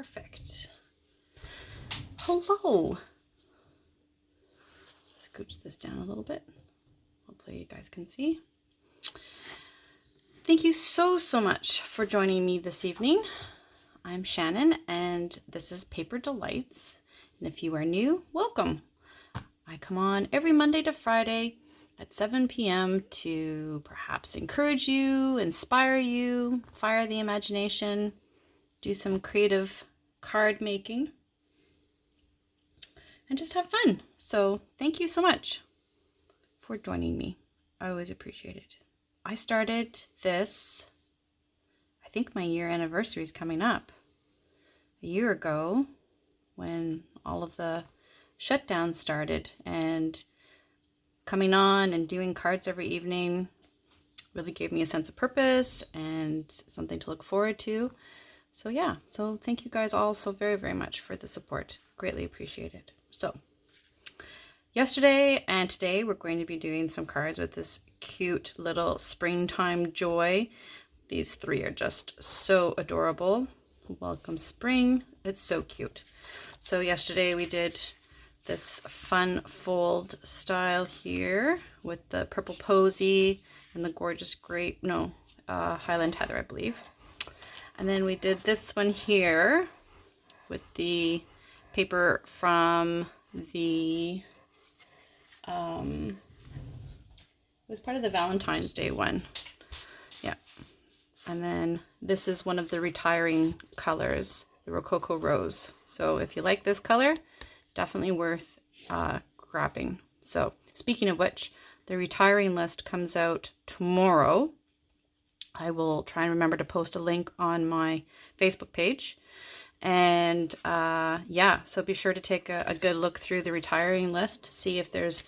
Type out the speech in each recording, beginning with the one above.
Perfect. Hello. Scooch this down a little bit. Hopefully you guys can see. Thank you so much for joining me this evening. I'm Shannon and this is Paper Delights. And if you are new, welcome. I come on every Monday to Friday at 7 p.m. to perhaps encourage you, inspire you, fire the imagination, do some creative card making, and just have fun. So thank you so much for joining me. I always appreciate it. I started this, I think my year anniversary is coming up, a year ago when all of the shutdowns started, and coming on and doing cards every evening really gave me a sense of purpose and something to look forward to. So yeah, so thank you guys all so very much for the support. Greatly appreciate it. So yesterday and today we're going to be doing some cards with this cute little springtime joy. These three are just so adorable. Welcome spring. It's so cute. So yesterday we did this fun fold style here with the purple posy and the gorgeous grape, Highland Heather, I believe. And then we did this one here with the paper from the, it was part of the Valentine's Day one. Yeah. And then this is one of the retiring colors, the Rococo Rose. So if you like this color, definitely worth grabbing. So speaking of which, the retiring list comes out tomorrow. I will try and remember to post a link on my Facebook page. And yeah, so be sure to take a good look through the retiring list to see if there's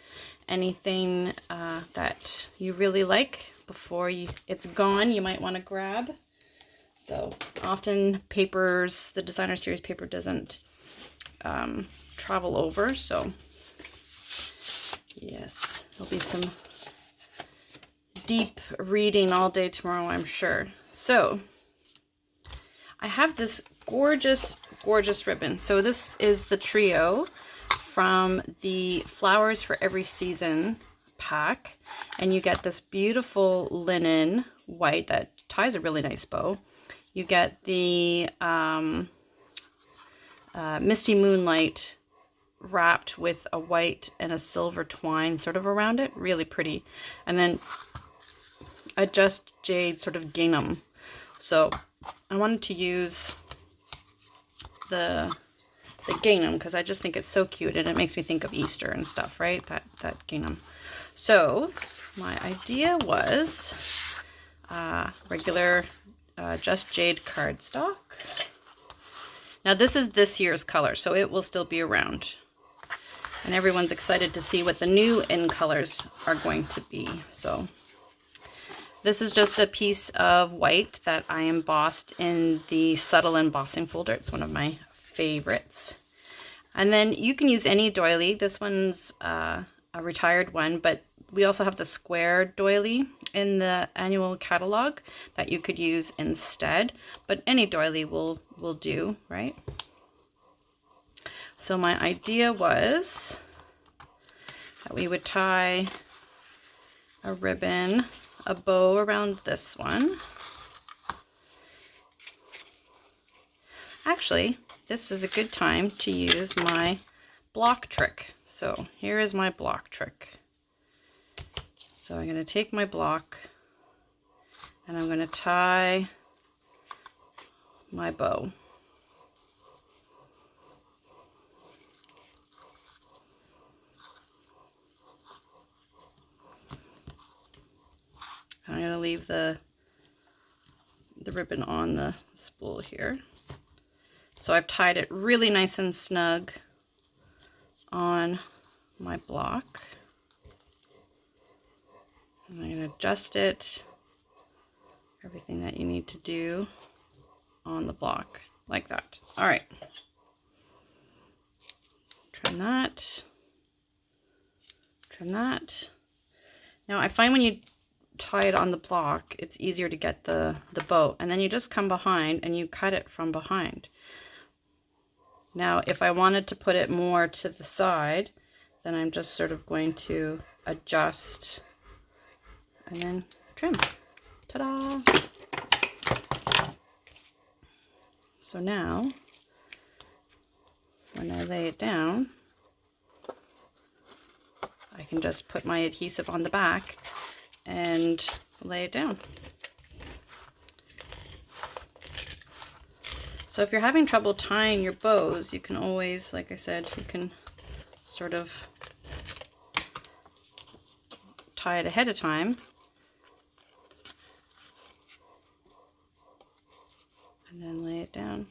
anything that you really like before it's gone, you might want to grab. So often papers, the designer series paper doesn't travel over, so yes, there'll be some deep reading all day tomorrow, I'm sure. So I have this gorgeous ribbon. So this is the trio from the Flowers for Every Season pack, and you get this beautiful linen white that ties a really nice bow. You get the Misty Moonlight wrapped with a white and a silver twine sort of around it, really pretty. And then a Just Jade sort of gingham. So I wanted to use the gingham because I just think it's so cute and it makes me think of Easter and stuff, right? That gingham. So my idea was regular Just Jade cardstock. Now this is this year's color, so it will still be around. And everyone's excited to see what the new in colors are going to be. So this is just a piece of white that I embossed in the Subtle Embossing folder. It's one of my favorites. And then you can use any doily. This one's a retired one, but we also have the square doily in the annual catalog that you could use instead. But any doily will do, right? So my idea was that we would tie a ribbon, a bow around this one. Actually, this is a good time to use my block trick. So here is my block trick. So I'm going to take my block and I'm going to tie my bow. I'm going to leave the ribbon on the spool here. So I've tied it really nice and snug on my block. And I'm going to adjust it, everything that you need to do on the block, like that. All right. Trim that. Trim that. Now I find when you tie it on the block, it's easier to get the bow, and then you just come behind and you cut it from behind. Now, if I wanted to put it more to the side, then I'm just sort of going to adjust and then trim. Ta-da! So now, when I lay it down, I can just put my adhesive on the back and lay it down. So if you're having trouble tying your bows, you can always, like I said, you can sort of tie it ahead of time. And then lay it down.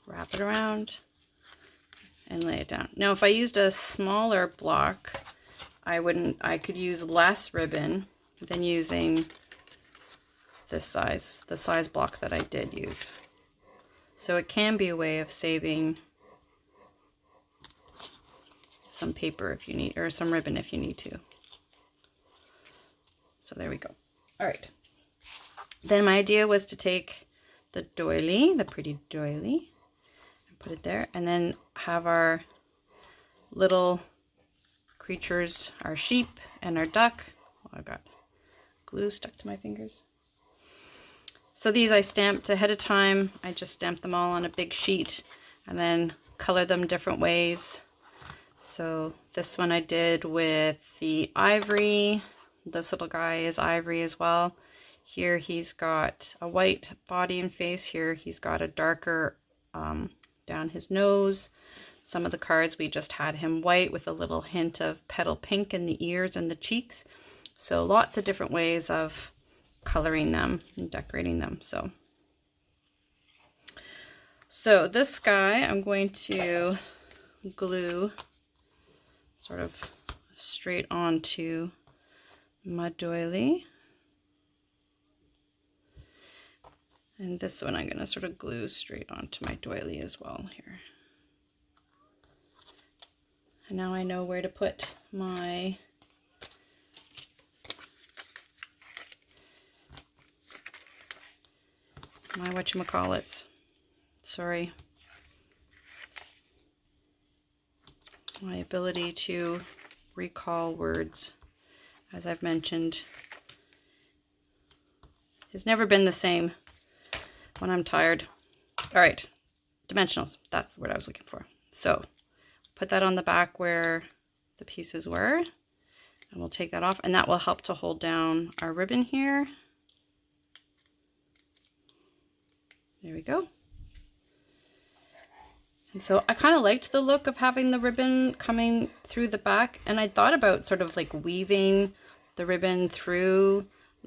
Wrap it around and lay it down. Now if I used a smaller block, I could use less ribbon than using this size, the size block that I did use. So it can be a way of saving some paper if you need, or some ribbon if you need to. So there we go. All right. Then my idea was to take the doily, the pretty doily, and put it there, and then have our little creatures, our sheep and our duck. Oh, I got glue stuck to my fingers. So these I stamped ahead of time. I just stamped them all on a big sheet and then color them different ways. So this one I did with the ivory. This little guy is ivory as well. Here he's got a white body and face. Here he's got a darker down his nose. Some of the cards we just had him white with a little hint of petal pink in the ears and the cheeks. So lots of different ways of coloring them and decorating them. So this guy I'm going to glue sort of straight onto my doily. And this one I'm going to sort of glue straight onto my doily as well here. And now I know where to put my whatchamacallits. Sorry. My ability to recall words, as I've mentioned, has never been the same when I'm tired. All right, dimensionals, that's the word I was looking for. So put that on the back where the pieces were, and we'll take that off, and that will help to hold down our ribbon here. There we go. And so I kind of liked the look of having the ribbon coming through the back, and I thought about sort of like weaving the ribbon through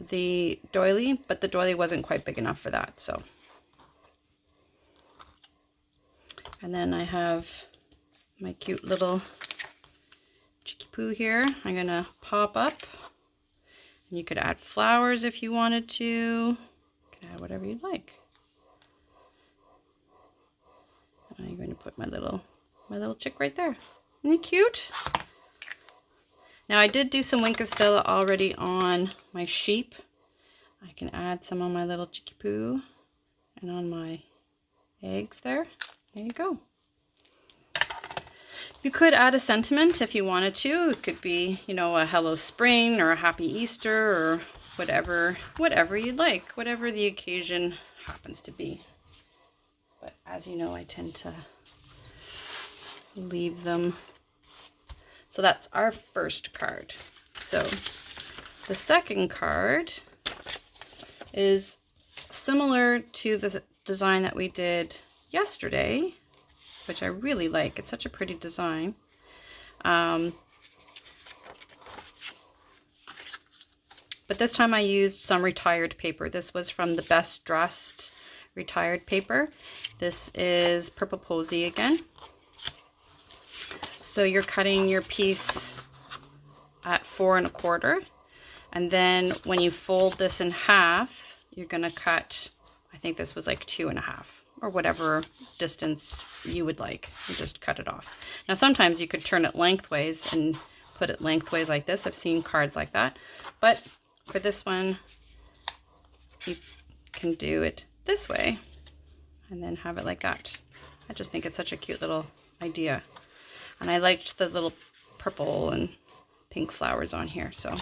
the doily, but the doily wasn't quite big enough for that. So, and then I have my cute little Chicky Poo here. I'm gonna pop up, and you could add flowers if you wanted to. You can add whatever you'd like. I'm going to put my little chick right there. Isn't he cute? Now I did do some Wink of Stella already on my sheep. I can add some on my little Chicky Poo and on my eggs there. There you go. You could add a sentiment if you wanted to. It could be, you know, a hello spring or a happy Easter or whatever you'd like, whatever the occasion happens to be. But as you know, I tend to leave them. So that's our first card. So the second card is similar to the design that we did yesterday, which I really like. It's such a pretty design. But this time I used some retired paper. This was from the Best Dressed retired paper. This is Purple Posy again. So you're cutting your piece at 4 1/4, and then when you fold this in half, you're gonna cut, I think this was like 2 1/2 or whatever distance you would like. You just cut it off. Now sometimes you could turn it lengthways and put it lengthways like this. I've seen cards like that, but for this one you can do it this way, and then have it like that. I just think it's such a cute little idea. And I liked the little purple and pink flowers on here, so.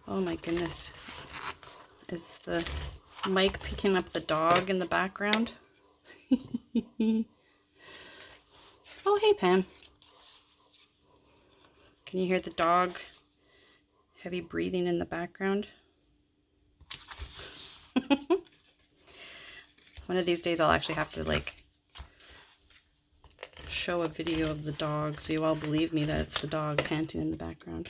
Oh my goodness. Is the mic picking up the dog in the background? Oh, hey, Pam. Can you hear the dog heavy breathing in the background? One of these days I'll actually have to like show a video of the dog so you all believe me that it's the dog panting in the background.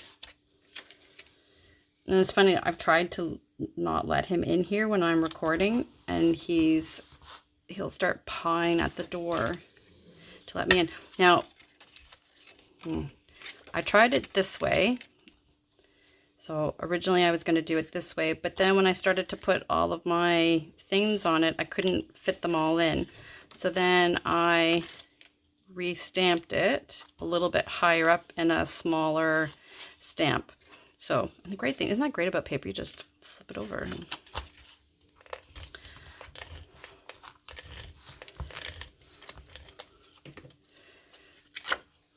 And it's funny, I've tried to not let him in here when I'm recording, and he'll start pawing at the door to let me in. Now, I tried it this way. So originally I was going to do it this way, but then when I started to put all of my things on it, I couldn't fit them all in. So then I re-stamped it a little bit higher up in a smaller stamp. So the great thing, isn't that great about paper? You just flip it over.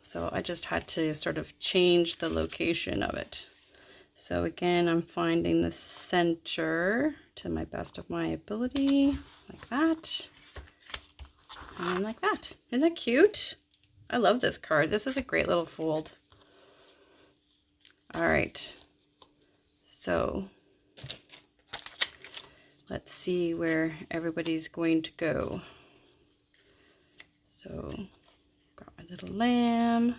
So I just had to sort of change the location of it. So again, I'm finding the center to my best of my ability, like that, and like that. Isn't that cute? I love this card. This is a great little fold. All right, so let's see where everybody's going to go. So, got my little lamb,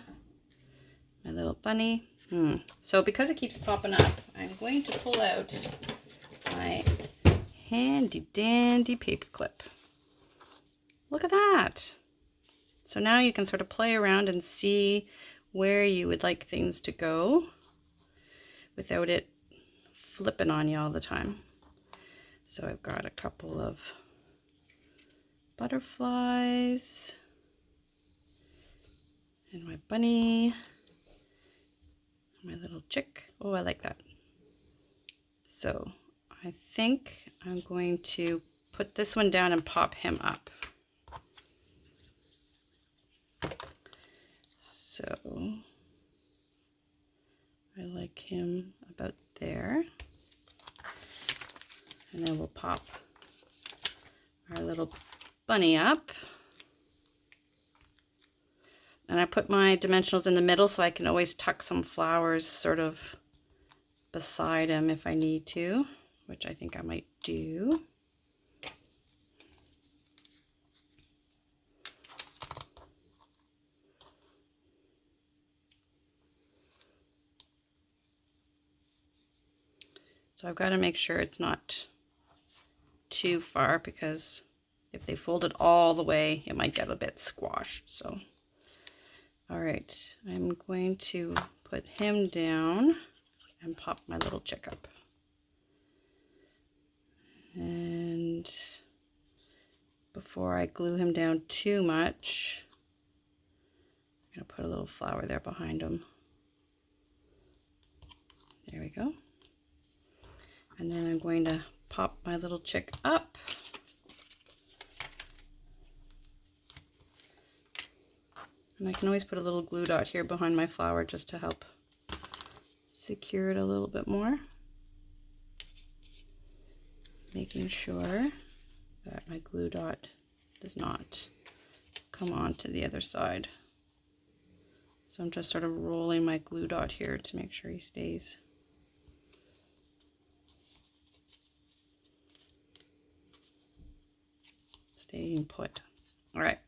my little bunny. So because it keeps popping up, I'm going to pull out my handy dandy paper clip. Look at that. So now you can sort of play around and see where you would like things to go without it flipping on you all the time. So I've got a couple of butterflies and my bunny. My little chick. Oh, I like that. So I think I'm going to put this one down and pop him up. So I like him about there. And then we'll pop our little bunny up. And I put my dimensionals in the middle so I can always tuck some flowers sort of beside him if I need to, which I think I might do. So I've got to make sure it's not too far, because if they fold it all the way, it might get a bit squashed. So. All right, I'm going to put him down and pop my little chick up. And before I glue him down too much, I'm going to put a little flower there behind him. There we go. And then I'm going to pop my little chick up. And I can always put a little glue dot here behind my flower just to help secure it a little bit more. Making sure that my glue dot does not come on to the other side. So I'm just sort of rolling my glue dot here to make sure he stays. Staying put. All right.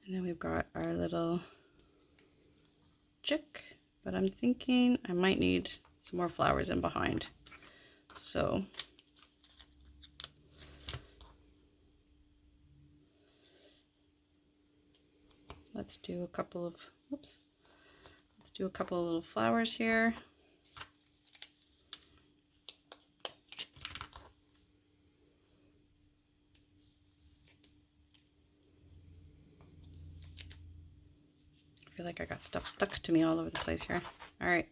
And then we've got our little chick, but I'm thinking I might need some more flowers in behind. So let's do a couple of, let's do a couple of little flowers here. I feel like I got stuff stuck to me all over the place here. All right.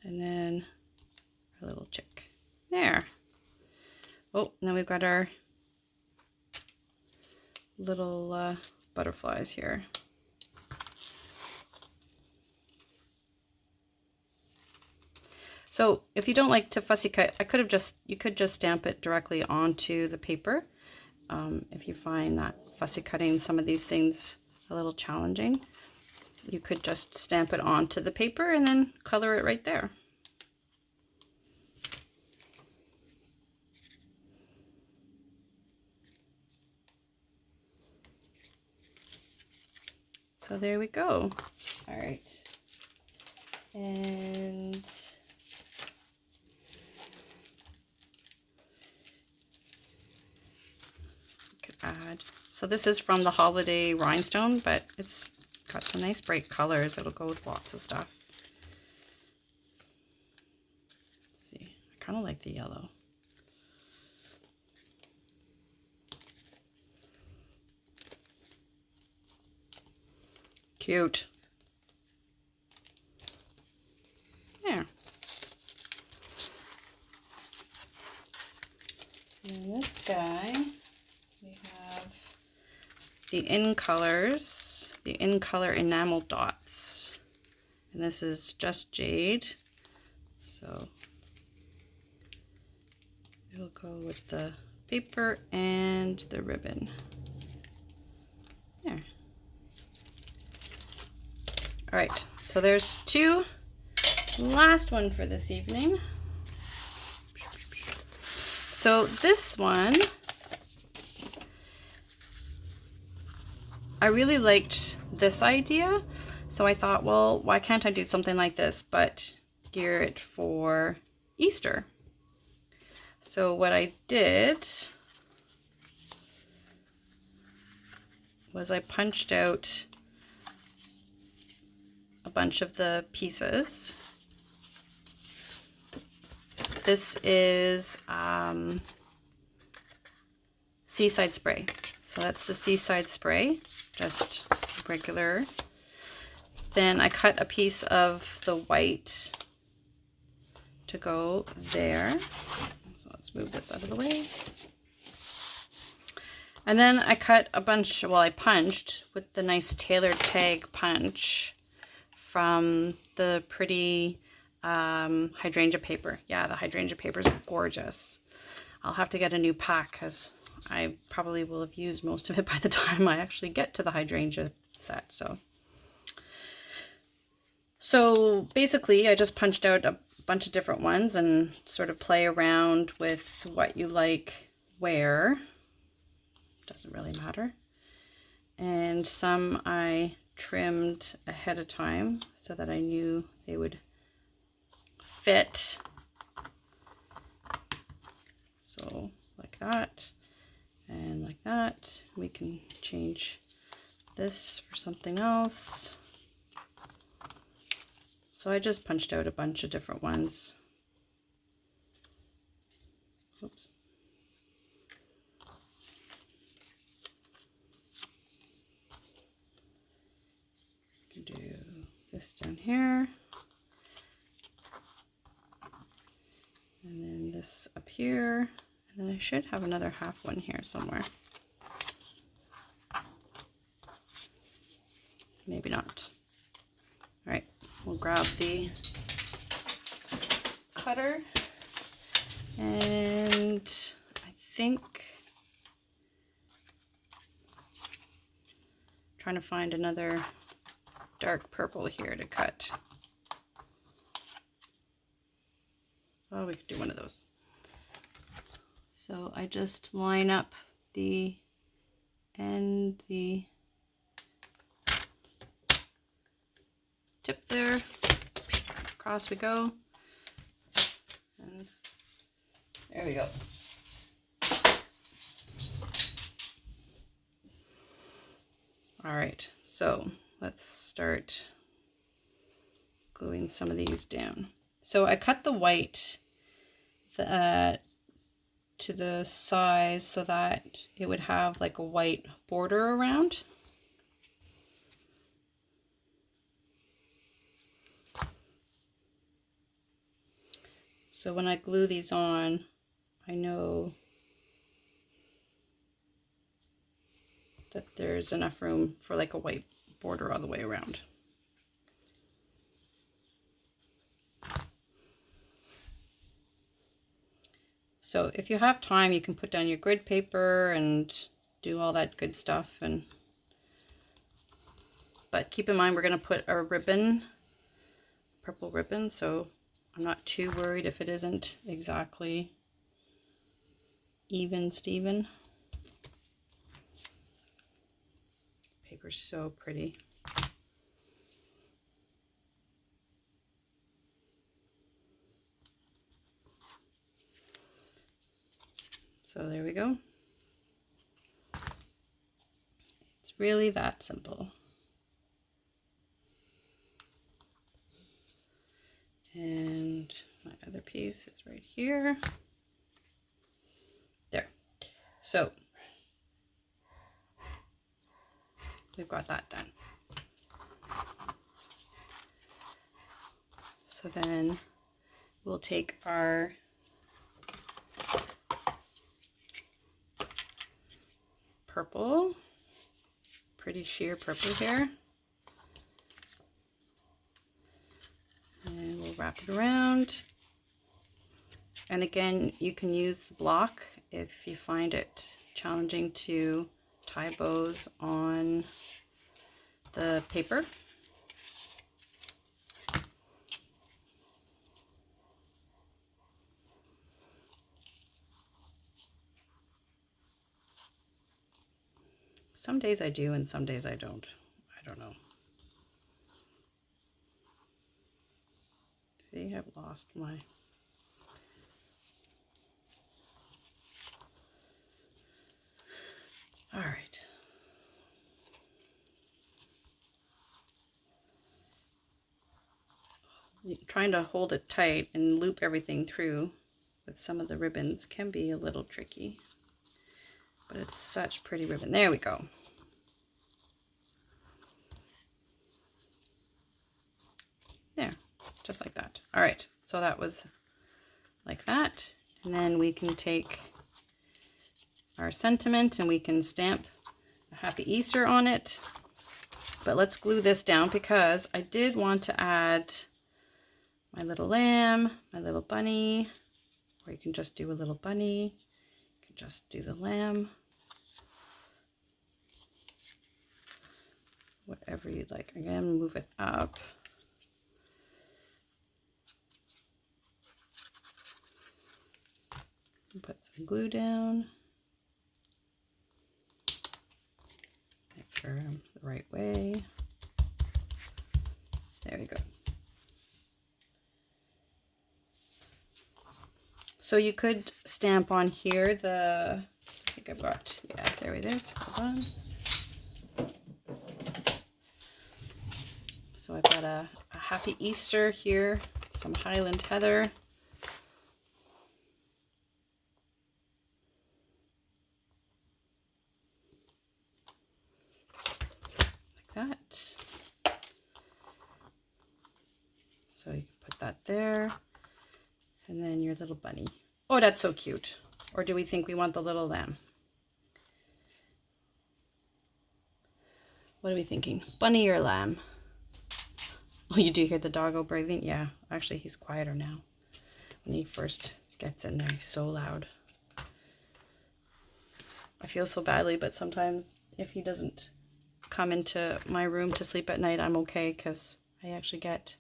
And then a little chick there. Oh, now we've got our little butterflies here. So if you don't like to fussy cut, you could just stamp it directly onto the paper. If you find that fussy cutting some of these things a little challenging, you could just stamp it onto the paper and then color it right there. So there we go. All right. And could add, so this is from the Holiday Rhinestone, but it's got some nice bright colors. It'll go with lots of stuff. Let's see, I kind of like the yellow. Cute. There. And this guy, we have the In Colors, the In Color Enamel Dots. And this is just jade. So it'll go with the paper and the ribbon. There. All right, so there's two. Last one for this evening. So this one, I really liked this idea. So I thought, well, why can't I do something like this, but gear it for Easter? So what I did was I punched out a bunch of the pieces. This is Seaside Spray. So that's the Seaside Spray, just regular. Then I cut a piece of the white to go there. So let's move this out of the way. And then I cut a bunch, well, I punched with the nice tailored tag punch from the pretty hydrangea paper. Yeah, the hydrangea paper is gorgeous. I'll have to get a new pack because I probably will have used most of it by the time I actually get to the hydrangea set. So basically I just punched out a bunch of different ones and sort of play around with what you like where. Doesn't really matter. And some I trimmed ahead of time so that I knew they would fit. So like that and like that. We can change this for something else. So I just punched out a bunch of different ones. Oops. Do this down here, and then this up here, and then I should have another half one here somewhere. Maybe not. All right, we'll grab the cutter, and I think I'm trying to find another dark purple here to cut. Oh, we could do one of those. So I just line up the end, the tip there, across we go, and there we go. All right, so let's start gluing some of these down. So I cut the white to the size so that it would have like a white border around. So when I glue these on, I know that there's enough room for like a white border all the way around. So if you have time, you can put down your grid paper and do all that good stuff. But keep in mind, we're going to put a ribbon, purple ribbon, so I'm not too worried if it isn't exactly even Steven. Paper's so pretty. So there we go. It's really that simple. And my other piece is right here. There. So we've got that done. So then we'll take our purple, pretty sheer purple here, and we'll wrap it around. And again, you can use the block if you find it challenging to tie bows on the paper. Some days I do and some days I don't. I don't know. See, I've lost my... All right. Trying to hold it tight and loop everything through with some of the ribbons can be a little tricky. But it's such pretty ribbon. There we go. There, just like that. All right, so that was like that. And then we can take our sentiment and we can stamp a Happy Easter on it. But let's glue this down because I did want to add my little lamb, my little bunny, or you can just do a little bunny. You can just do the lamb. Whatever you'd like. Again, move it up. Put some glue down. Make sure I'm the right way. There we go. So you could stamp on here the, I think I've got, yeah, there it is. Hold on. So I've got a Happy Easter here, some Highland Heather. Like that. So you can put that there. And then your little bunny. Oh, that's so cute. Or do we think we want the little lamb? What are we thinking? Bunny or lamb? Oh, you do hear the doggo breathing? Yeah, actually he's quieter now. When he first gets in there, he's so loud. I feel so badly, but sometimes if he doesn't come into my room to sleep at night, I'm okay because I actually get,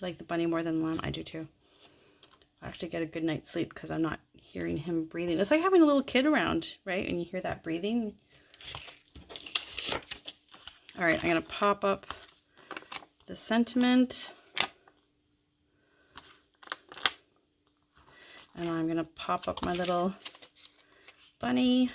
I like the bunny more than the lamb. I do too. I actually get a good night's sleep because I'm not hearing him breathing. It's like having a little kid around, right? And you hear that breathing. All right, I'm going to pop up the sentiment. And I'm going to pop up my little bunny.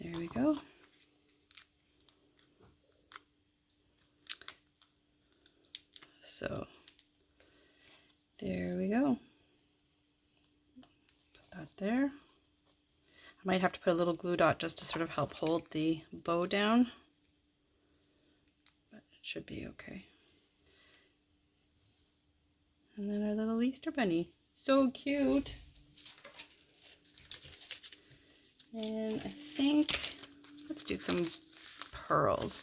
There we go. So there we go. Put that there. I might have to put a little glue dot just to sort of help hold the bow down. Should be okay. And then our little Easter bunny. So cute. And I think, let's do some pearls.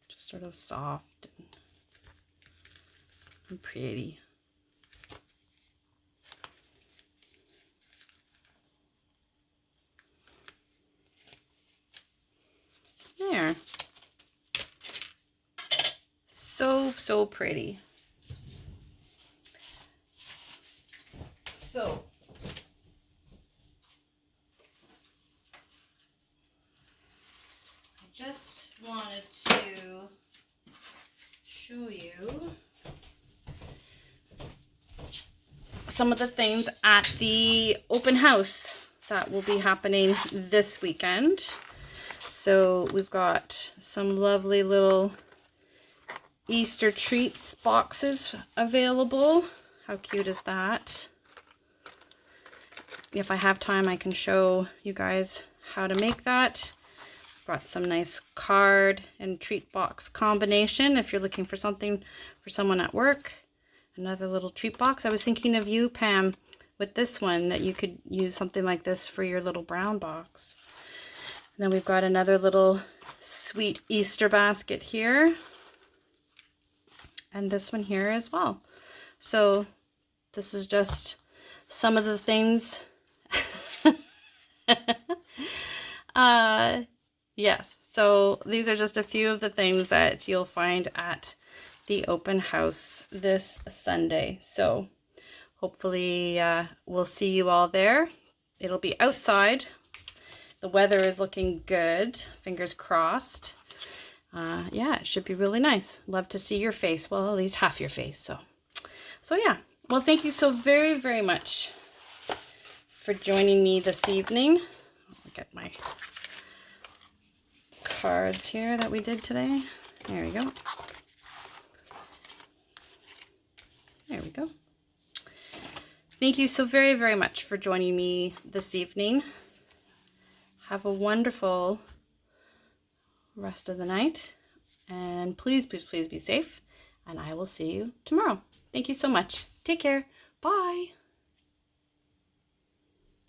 Just sort of soft and pretty. There. So pretty. So I just wanted to show you some of the things at the open house that will be happening this weekend. So we've got some lovely little Easter treats boxes available. How cute is that? If I have time, I can show you guys how to make that. Got some nice card and treat box combination if you're looking for something for someone at work. Another little treat box. I was thinking of you, Pam, with this one, that you could use something like this for your little brown box. And then we've got another little sweet Easter basket here. And this one here as well. So this is just some of the things. Yes, so these are just a few of the things that you'll find at the open house this Sunday. So hopefully we'll see you all there. It'll be outside. The weather is looking good. Fingers crossed. Yeah, it should be really nice. Love to see your face. Well, at least half your face. So yeah. Well, thank you so very, very much for joining me this evening. I'll get my cards here that we did today. There we go. There we go. Thank you so very, very much for joining me this evening. Have a wonderful rest of the night. And please, please, please be safe. And I will see you tomorrow. Thank you so much. Take care. Bye.